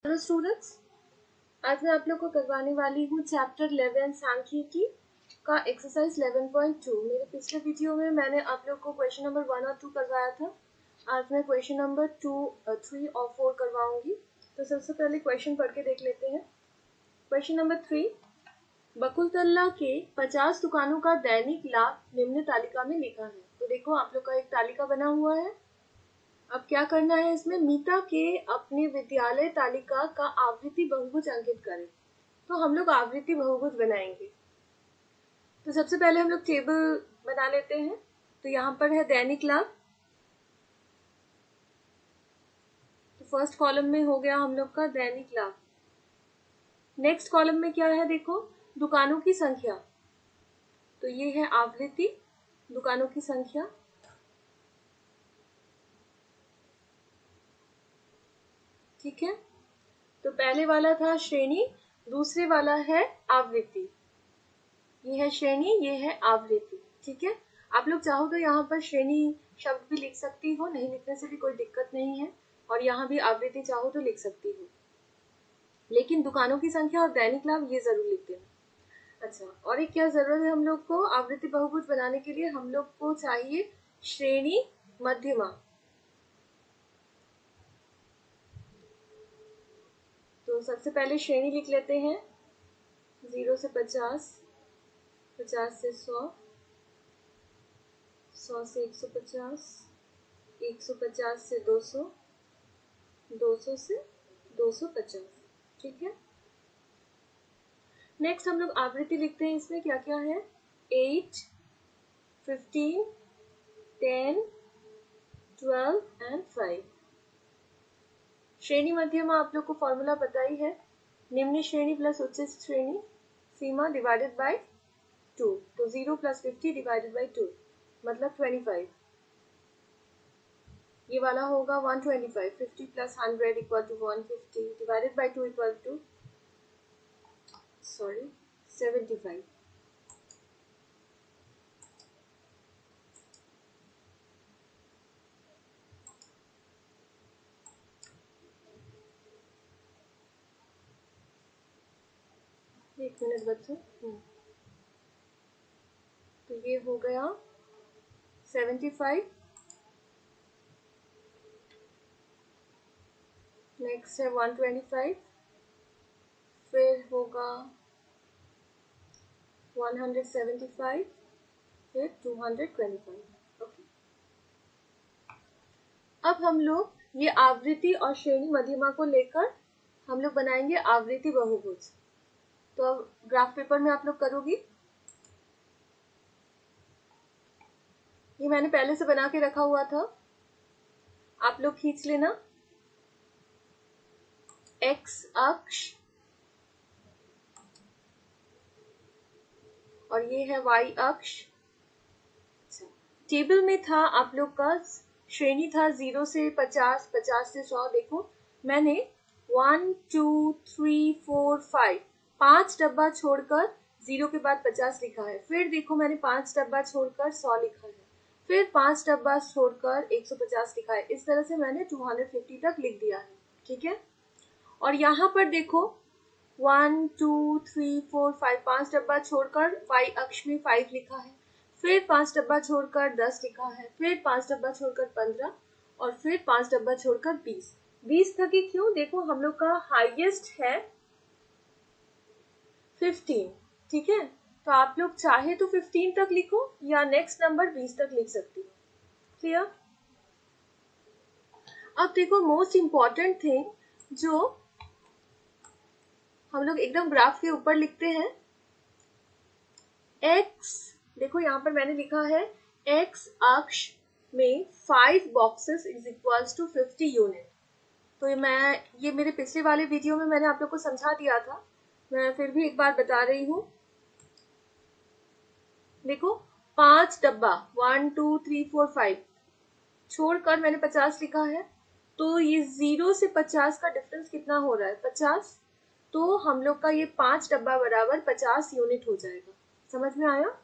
Hello students, आज मैं आप लोग को करवाने वाली हूँ चैप्टर 11 सांख्यिकी का एक्सरसाइज 11.2। मेरे पिछले वीडियो में मैंने आप लोग को क्वेश्चन नंबर 1 और 2 करवाया था। आज मैं क्वेश्चन नंबर 2, 3 और 4 करवाऊंगी। तो सबसे पहले क्वेश्चन पढ़ के देख लेते हैं। क्वेश्चन नंबर 3, बकुलतल्ला के 50 दुकानों का दैनिक लाभ निम्न तालिका में लिखा है। तो देखो आप लोग का एक तालिका बना हुआ है। अब क्या करना है, इसमें मीता के अपने विद्यालय तालिका का आवृत्ति बहुभुज अंकित करें। तो हम लोग आवृत्ति बहुभुज बनाएंगे। तो सबसे पहले हम लोग टेबल बना लेते हैं। तो यहाँ पर है दैनिक लाभ। तो फर्स्ट कॉलम में हो गया हम लोग का दैनिक लाभ। नेक्स्ट कॉलम में क्या है, देखो दुकानों की संख्या। तो ये है आवृत्ति दुकानों की संख्या। ठीक है, तो पहले वाला था श्रेणी, दूसरे वाला है आवृत्ति। ये है श्रेणी, ये है आवृत्ति। ठीक है, आप लोग चाहो तो यहाँ पर श्रेणी शब्द भी लिख सकती हो, नहीं लिखने से भी कोई दिक्कत नहीं है। और यहाँ भी आवृत्ति चाहो तो लिख सकती हो, लेकिन दुकानों की संख्या और दैनिक लाभ ये जरूर लिख देना। अच्छा, और एक क्या जरूरत है हम लोग को आवृत्ति बहुभुज बनाने के लिए, हम लोग को चाहिए श्रेणी मध्यमा। तो सबसे पहले श्रेणी लिख लेते हैं। 0 से 50, 50 से 100, 100 से 150, 150 से 200, 200 से 250। ठीक है, नेक्स्ट हम लोग आवृत्ति लिखते हैं। इसमें क्या क्या है, 8, 15, 10, 12 एंड 5। श्रेणी मध्यमा आप लोग को फॉर्मूला पता ही है, निम्न श्रेणी प्लस उच्च श्रेणी सीमा डिवाइडेड बाय 2। तो 0 प्लस 50 डिवाइडेड बाय 2 मतलब 25। ये वाला होगा 125। 50 plus 100 equal to 150 divided by 2 equal to 75। एक मिनट बच्चों। तो ये हो गया 75। नेक्स्ट है 125, फिर होगा 175, फिर 225। ओके, अब हम लोग ये आवृत्ति और श्रेणी मध्यमा को लेकर हम लोग बनाएंगे आवृत्ति बहुभुज। तो अब ग्राफ पेपर में आप लोग करोगी। ये मैंने पहले से बना के रखा हुआ था, आप लोग खींच लेना। एक्स अक्ष और ये है वाई अक्ष। टेबल में था आप लोग का श्रेणी था 0 से 50, 50 से 100। देखो मैंने 1, 2, 3, 4, 5 5 डब्बा छोड़कर 0 के बाद 50 लिखा है। फिर देखो मैंने 5 डब्बा छोड़कर 100 लिखा है, फिर 5 डब्बा छोड़कर 150 लिखा है। इस तरह से मैंने 250 तक लिख दिया है। ठीक है, और यहाँ पर देखो 1, 2, 3, 4, 5 5 डब्बा छोड़कर वाई अक्ष में 5 लिखा है, फिर 5 डब्बा छोड़कर 10 लिखा है, फिर 5 डब्बा छोड़कर 15 और फिर 5 डब्बा छोड़कर 20। 20 तक ही क्यों, देखो हम लोग का हाईएस्ट है 15। ठीक है, तो आप लोग चाहे तो 15 तक लिखो या नेक्स्ट नंबर 20 तक लिख सकती हो। क्लियर। अब देखो मोस्ट इंपॉर्टेंट थिंग जो हम लोग एकदम ग्राफ के ऊपर लिखते हैं, एक्स। देखो यहाँ पर मैंने लिखा है एक्स अक्ष में 5 boxes is equals to 50 unit. तो ये मेरे पिछले वाले वीडियो में मैंने आप लोग को समझा दिया था, मैं फिर भी एक बार बता रही हूँ। देखो 5 डब्बा 1, 2, 3, 4, 5 छोड़कर मैंने 50 लिखा है। तो ये 0 से 50 का डिफरेंस कितना हो रहा है, 50। तो हम लोग का ये 5 डब्बा बराबर 50 यूनिट हो जाएगा। समझ में आया।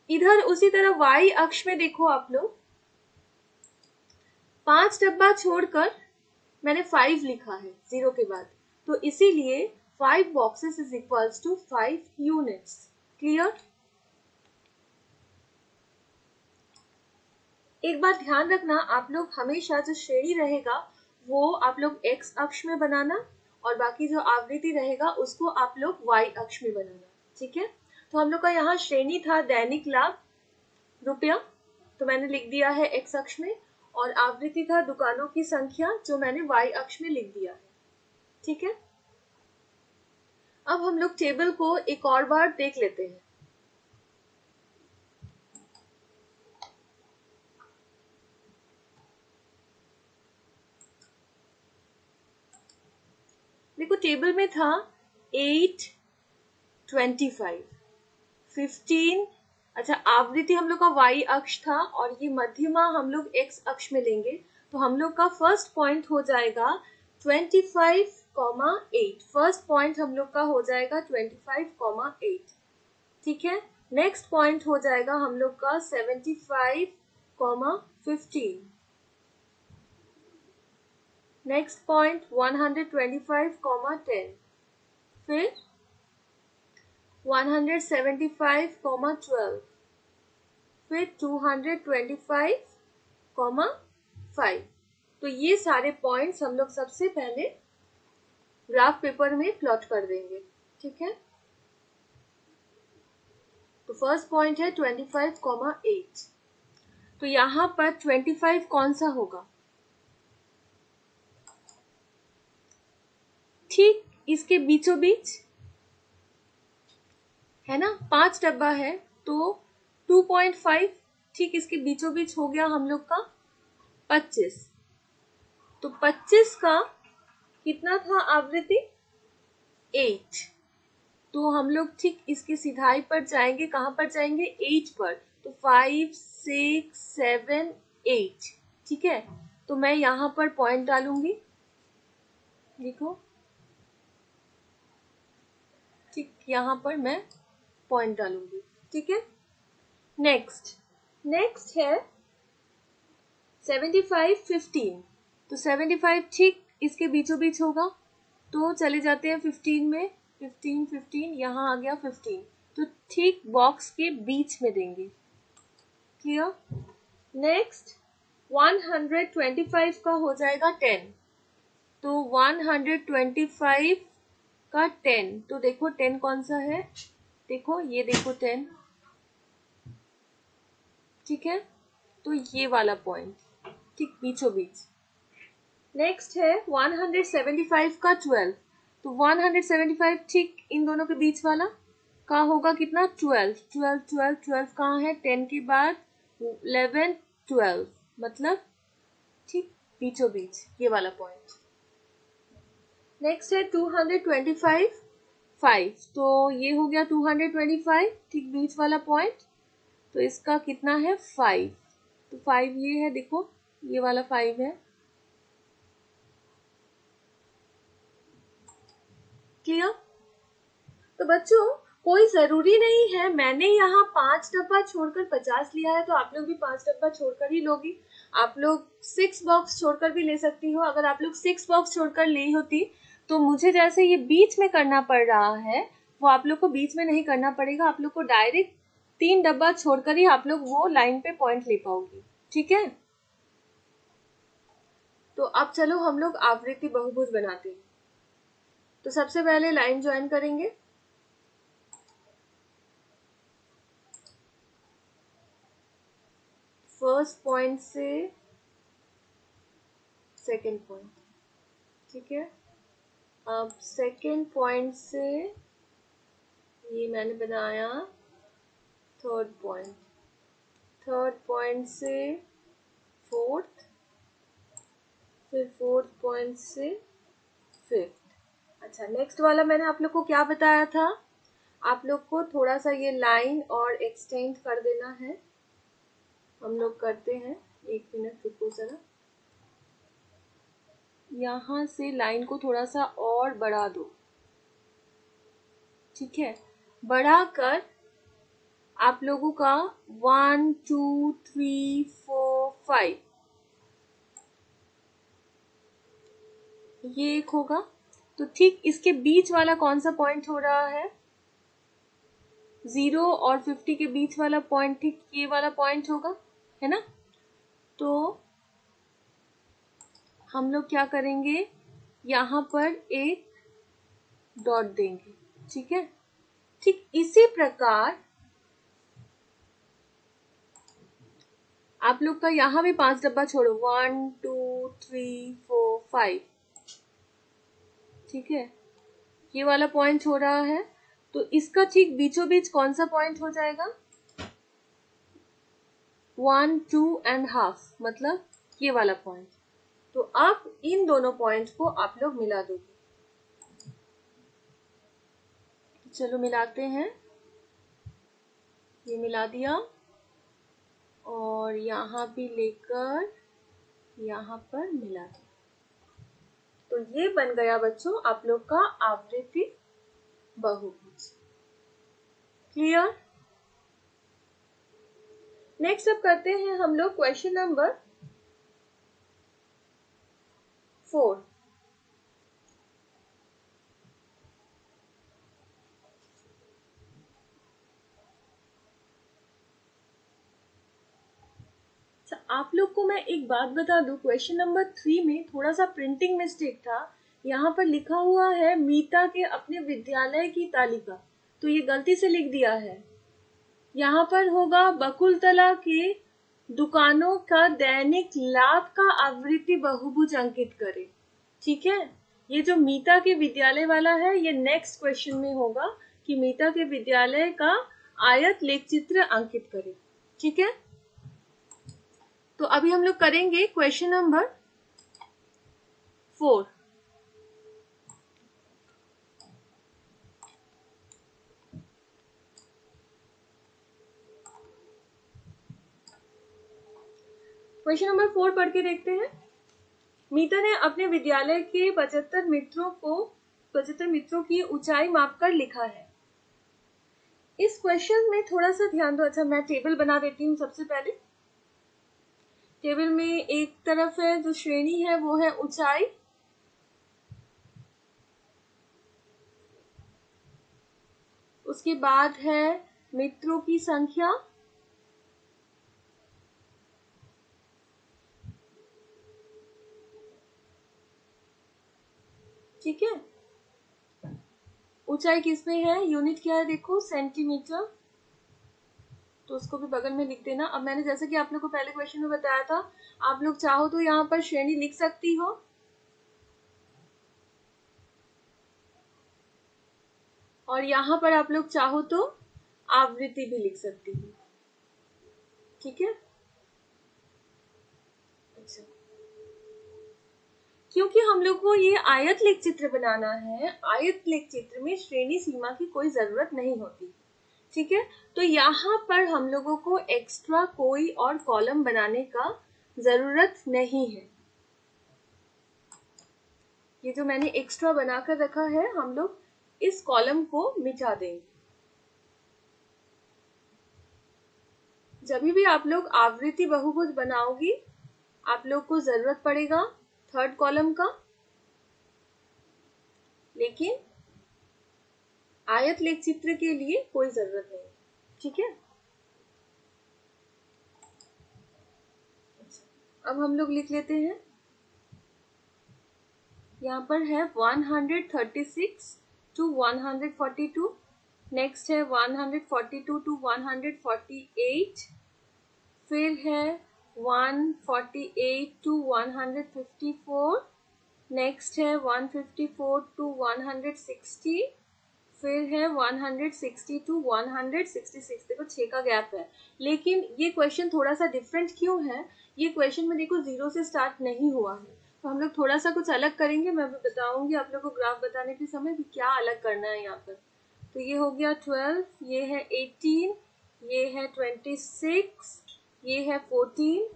इधर उसी तरह y अक्ष में देखो आप लोग 5 डब्बा छोड़कर मैंने 5 लिखा है 0 के बाद, तो इसीलिए 5 boxes is equals to 5 units. Clear? एक बात ध्यान रखना, आप लोग हमेशा जो श्रेणी रहेगा वो आप लोग x अक्ष में बनाना, और बाकी जो आवृत्ति रहेगा उसको आप लोग y अक्ष में बनाना। ठीक है? तो हम लोग का यहाँ श्रेणी था दैनिक लाभ रुपया, तो मैंने लिख दिया है x अक्ष में, और आवृत्ति था दुकानों की संख्या, जो मैंने y अक्ष में लिख दिया है। ठीक है? अब हम लोग टेबल को एक और बार देख लेते हैं। देखो टेबल में था 8, 25, 15। अच्छा, आवृत्ति हम लोग का y अक्ष था और ये मध्यमा हम लोग x अक्ष में लेंगे, तो हम लोग का फर्स्ट पॉइंट हो जाएगा 25,8। फर्स्ट पॉइंट हम लोग का हो जाएगा 25,8। ठीक है? नेक्स्ट पॉइंट हो जाएगा हम लोग का 75,15। Next point 125,10। फिर 175,12। फिर 225,5। तो ये सारे पॉइंट्स हम लोग सबसे पहले ग्राफ पेपर में प्लॉट कर देंगे। ठीक है? तो फर्स्ट पॉइंट है 25,8। तो यहां पर 25 कौन सा होगा? ठीक इसके बीचों बीच है ना, 5 डब्बा है तो 2.5 ठीक इसके बीचों बीच हो गया हम लोग का 25। तो 25 का कितना था आवृत्ति? 8। तो हम लोग ठीक इसकी सिधाई पर जाएंगे, कहां पर जाएंगे? 8 पर। तो 5, 6, 7, 8। ठीक है? तो मैं यहां पर पॉइंट डालूंगी, देखो ठीक यहां पर मैं पॉइंट डालूंगी। ठीक है? नेक्स्ट है 75, 15। तो 75 ठीक इसके बीचों बीच होगा, तो चले जाते हैं 15 में। 15, 15 यहाँ आ गया 15, तो ठीक बॉक्स के बीच में देंगे। क्लियर? नेक्स्ट 125 का हो जाएगा 10। तो 125 का 10, तो देखो 10 कौन सा है? देखो ये देखो 10। ठीक है? तो ये वाला पॉइंट ठीक बीचों बीच। नेक्स्ट है 175 का 12। तो 175 ठीक इन दोनों के बीच वाला का होगा कितना? 12। 12, 12, 12 कहाँ है? 10 के बाद 11, 12, मतलब ठीक बीचों बीच ये वाला पॉइंट। नेक्स्ट है 225, 5। तो ये हो गया 225 ठीक बीच वाला पॉइंट, तो इसका कितना है? 5। तो 5 ये है, देखो ये वाला 5 है। क्लियर? तो बच्चों कोई जरूरी नहीं है, मैंने यहाँ 5 डब्बा छोड़कर 50 लिया है तो आप लोग भी 5 डब्बा छोड़कर ही लोगी। आप लोग 6 बॉक्स छोड़कर भी ले सकती हो। अगर आप लोग 6 बॉक्स छोड़कर ली होती तो मुझे जैसे ये बीच में करना पड़ रहा है वो आप लोग को बीच में नहीं करना पड़ेगा, आप लोग को डायरेक्ट 3 डब्बा छोड़कर ही आप लोग वो लाइन पे पॉइंट ले पाओगी। ठीक है? तो अब चलो हम लोग आवृत्ति बहुभुज बनाते हैं। तो सबसे पहले लाइन ज्वाइन करेंगे। फर्स्ट पॉइंट से सेकेंड पॉइंट। ठीक है? अब सेकेंड पॉइंट से ये मैंने बनाया थर्ड पॉइंट, थर्ड पॉइंट से फोर्थ, फिर फोर्थ पॉइंट से फिफ्थ। अच्छा, नेक्स्ट वाला मैंने आप लोग को क्या बताया था? आप लोग को थोड़ा सा ये लाइन और एक्सटेंड कर देना है। हम लोग करते हैं, 1 मिनट रुको जरा। यहाँ से लाइन को थोड़ा सा और बढ़ा दो। ठीक है? बढ़ाकर आप लोगों का 1, 2, 3, 4, 5 ये एक होगा, तो ठीक इसके बीच वाला कौन सा पॉइंट हो रहा है? 0 और 50 के बीच वाला पॉइंट ठीक ये वाला पॉइंट होगा, है ना? तो हम लोग क्या करेंगे, यहाँ पर एक डॉट देंगे, ठीक है? ठीक इसी प्रकार आप लोग का यहाँ भी 5 डब्बा छोड़ो, 1 2 3 4 5, ठीक है? ये वाला पॉइंट हो रहा है, तो इसका ठीक बीचों बीच कौन सा पॉइंट हो जाएगा? 1 2 एंड हाफ, मतलब ये वाला पॉइंट। तो आप इन दोनों पॉइंट को आप लोग मिला दोगे। चलो मिलाते हैं, ये मिला दिया और यहाँ भी लेकर यहाँ पर मिला दिया। तो ये बन गया बच्चों आप लोग का आवृत्ति बहुभुज। क्लियर? नेक्स्ट अब करते हैं हम लोग क्वेश्चन नंबर 4। आप लोग को मैं एक बात बता दूं, क्वेश्चन नंबर 3 में थोड़ा सा प्रिंटिंग मिस्टेक था। यहाँ पर लिखा हुआ है मीता के अपने विद्यालय की तालिका, तो ये गलती से लिख दिया है। यहाँ पर होगा बकुलतला के दुकानों का दैनिक लाभ का आवृत्ति बहुभुज अंकित करे। ठीक है, ये जो मीता के विद्यालय वाला है ये नेक्स्ट क्वेश्चन में होगा कि मीता के विद्यालय का आयत लेख चित्र अंकित करे। ठीक है, तो अभी हम लोग करेंगे क्वेश्चन नंबर 4। क्वेश्चन नंबर 4 पढ़ के देखते हैं। मीता ने अपने विद्यालय के 75 मित्रों की ऊंचाई मापकर लिखा है। इस क्वेश्चन में थोड़ा सा ध्यान दो। अच्छा, मैं टेबल बना देती हूँ। सबसे पहले टेबल में एक तरफ है जो श्रेणी है वो है ऊंचाई, उसके बाद है मित्रों की संख्या, ठीक है। ऊंचाई किसमें है, यूनिट क्या है देखो, सेंटीमीटर, तो उसको भी बगल में लिख देना। अब मैंने जैसे कि आप लोग को पहले क्वेश्चन में बताया था, आप लोग चाहो तो यहाँ पर श्रेणी लिख सकती हो और यहाँ पर आप लोग चाहो तो आवृत्ति भी लिख सकती हो। ठीक है, अच्छा, क्योंकि हम लोग को ये आयत लेख चित्र बनाना है, आयत लेख चित्र में श्रेणी सीमा की कोई जरूरत नहीं होती। ठीक है, तो यहाँ पर हम लोगों को एक्स्ट्रा कोई और कॉलम बनाने का जरूरत नहीं है। ये जो मैंने एक्स्ट्रा बनाकर रखा है, हम लोग इस कॉलम को मिटा देंगे। जब भी आप लोग आवृत्ति बहुभुज बनाओगी, आप लोग को जरूरत पड़ेगा थर्ड कॉलम का, लेकिन आयत लेख चित्र के लिए कोई जरूरत नहीं। ठीक है, अब हम लोग लिख लेते हैं। यहाँ पर है 136 to 142, नेक्स्ट है 142 to 148, फिर है 148 to 154, नेक्स्ट है 154 to 160, फिर है 160 to 166। देखो 6 का गैप है, लेकिन ये क्वेश्चन थोड़ा सा डिफरेंट क्यों है, ये क्वेश्चन में देखो 0 से स्टार्ट नहीं हुआ है, तो हम लोग थोड़ा सा कुछ अलग करेंगे। मैं भी बताऊंगी आप लोग को ग्राफ बताने के समय भी क्या अलग करना है यहाँ पर। तो ये हो गया 12, ये है 18, ये है 26, ये है 14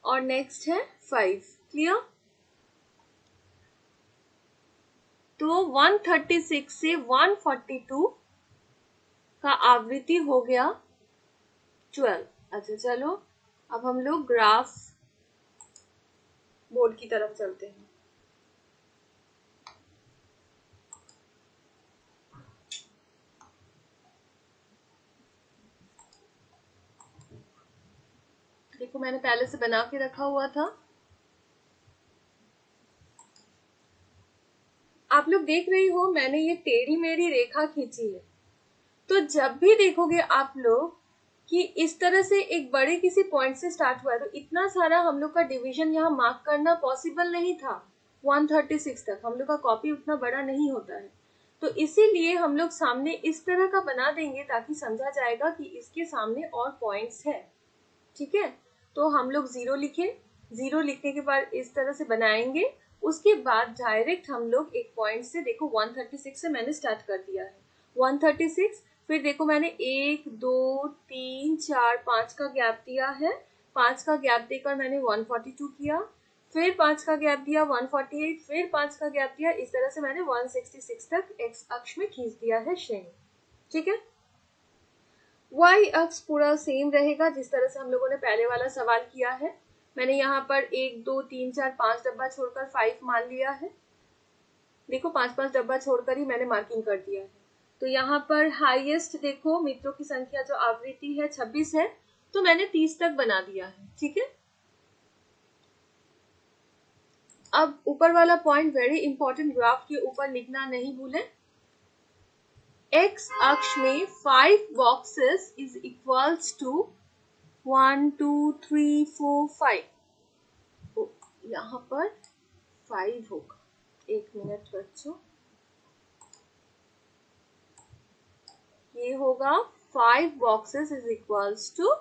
और नेक्स्ट है 5। क्लियर? तो 136 से 142 का आवृत्ति हो गया 12। अच्छा चलो, अब हम लोग ग्राफ बोर्ड की तरफ चलते हैं। देखो मैंने पहले से बना के रखा हुआ था। आप लोग देख रही हो मैंने ये टेढ़ी मेढ़ी रेखा खींची है। तो जब भी देखोगे आप लोग कि इस तरह से एक बड़े किसी पॉइंट से स्टार्ट हुआ है, तो इतना सारा हम लोग का डिवीजन यहाँ मार्क करना पॉसिबल नहीं था। 136 तक हम लोग का कॉपी उतना बड़ा नहीं होता है, तो इसीलिए हम लोग सामने इस तरह का बना देंगे ताकि समझा जाएगा कि इसके सामने और पॉइंट्स है। ठीक है, तो हम लोग 0 लिखे, 0 लिखने के बाद इस तरह से बनाएंगे। उसके बाद डायरेक्ट हम लोग एक पॉइंट से, देखो 136 से मैंने स्टार्ट कर दिया है, 136। फिर देखो मैंने 1 2 3 4 5 का गैप दिया है, 5 का गैप देकर मैंने 142 किया, फिर 5 का गैप दिया 148, फिर 5 का गैप दिया। इस तरह से मैंने 166 तक एक्स अक्ष में खींच दिया है श्रेणी। ठीक है, वाई अक्ष पूरा सेम रहेगा जिस तरह से हम लोगों ने पहले वाला सवाल किया है। मैंने यहाँ पर 1 2 3 4 5 डब्बा छोड़कर 5 मान लिया है। देखो 5 डब्बा छोड़कर ही मैंने मार्किंग कर दिया है। तो यहाँ पर हाईएस्ट देखो मित्रों की संख्या जो आवृत्ति है 26 है, तो मैंने 30 तक बना दिया है। ठीक है, अब ऊपर वाला पॉइंट वेरी इंपॉर्टेंट, ग्राफ के ऊपर लिखना नहीं भूलें। एक्स अक्ष में 5 बॉक्सेस इज इक्वल्स टू 1 2 3 4 5। यहाँ पर 5 होगा। एक मिनट बच्चों, ये होगा 5 boxes is equals to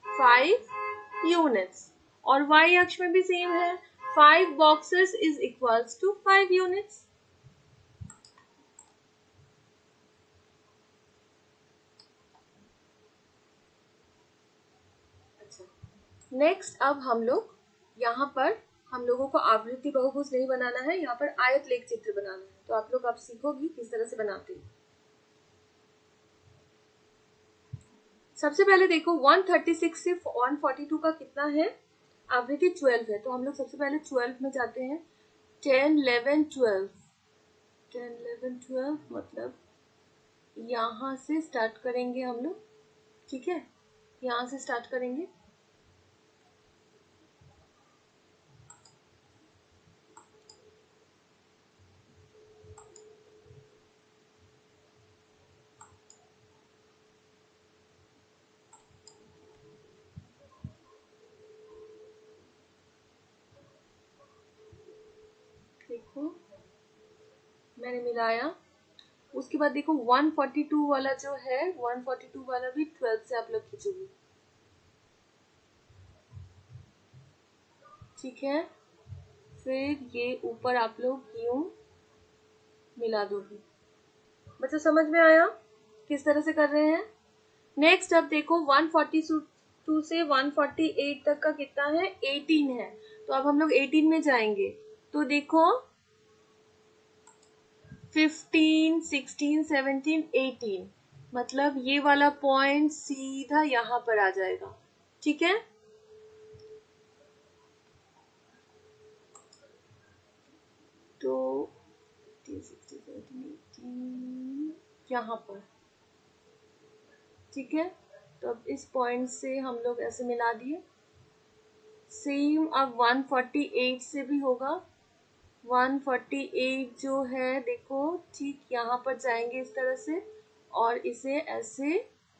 5 units, और y अक्ष में भी सेम है, 5 boxes is equals to 5 units. अच्छा, नेक्स्ट अब हम लोग यहाँ पर, हम लोगों को आवृत्ति बहुभुज नहीं बनाना है, यहाँ पर आयत लेख चित्र बनाना है। तो आप लोग अब सीखोगी किस तरह से बनाते हैं। सबसे पहले देखो 136 से 142 का कितना है, आवृत्ति 12 है, तो हम लोग सबसे पहले 12 में जाते हैं। 10 11 12, 10 11 12 मतलब यहाँ से स्टार्ट करेंगे हम लोग। ठीक है, यहाँ से स्टार्ट करेंगे। देखो मैंने मिलाया, उसके बाद देखो 142 वाला जो है, 142 वाला भी 12 से आप लोग खींचोगे। ठीक है, फिर ये ऊपर आप लोग यूं मिला दोगे। बच्चों समझ में आया किस तरह से कर रहे हैं। नेक्स्ट अब देखो 142 से 148 तक का कितना है, 18 है, तो अब हम लोग 18 में जाएंगे। तो देखो 15 16 17 18, मतलब ये वाला पॉइंट सीधा यहाँ पर आ जाएगा। ठीक है, तो 16 17 18 यहाँ पर। ठीक है, तो अब इस पॉइंट से हम लोग ऐसे मिला दिए। सेम अब 148 से भी होगा। 148 जो है देखो ठीक यहाँ पर जाएंगे इस तरह से, और इसे ऐसे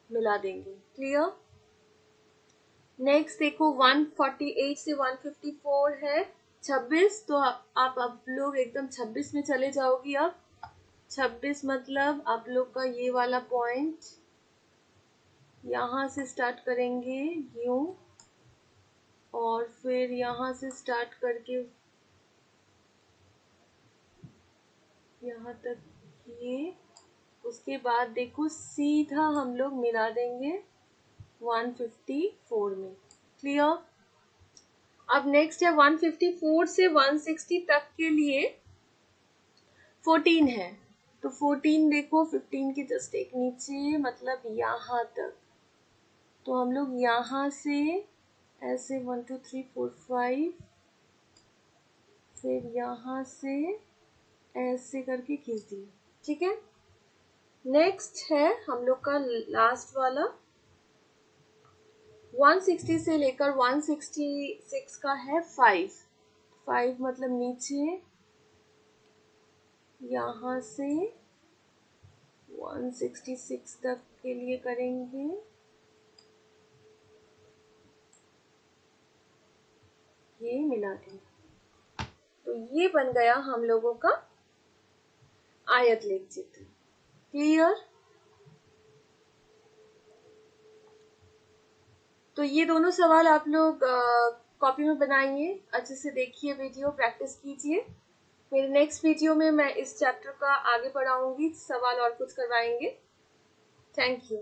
मिला देंगे। क्लियर। नेक्स्ट देखो 148 से 154 है 26, तो आप लोग एकदम 26 में चले जाओगी। अब 26 मतलब आप लोग का ये वाला पॉइंट यहाँ से स्टार्ट करेंगे यूं, और फिर यहाँ से स्टार्ट करके यहाँ तक ये, उसके बाद देखो सीधा हम लोग मिला देंगे 154 में। क्लियर। अब नेक्स्ट है 154 से 160 तक के लिए 14 है, तो 14 देखो 15 के जस्ट एक नीचे, मतलब यहाँ तक। तो हम लोग यहाँ से ऐसे 1 2 3 4 5, फिर यहाँ से ऐसे करके खींच दिए। ठीक है, नेक्स्ट है हम लोग का लास्ट वाला 160 से लेकर 166 का है 5 मतलब नीचे यहाँ से 166 तक के लिए करेंगे। ये मिला के तो ये बन गया हम लोगों का आयत लेख चित्र। क्लियर? तो ये दोनों सवाल आप लोग कॉपी में बनाइए, अच्छे से देखिए वीडियो, प्रैक्टिस कीजिए। मेरे नेक्स्ट वीडियो में मैं इस चैप्टर का आगे पढ़ाऊंगी, सवाल और कुछ करवाएंगे। Thank you.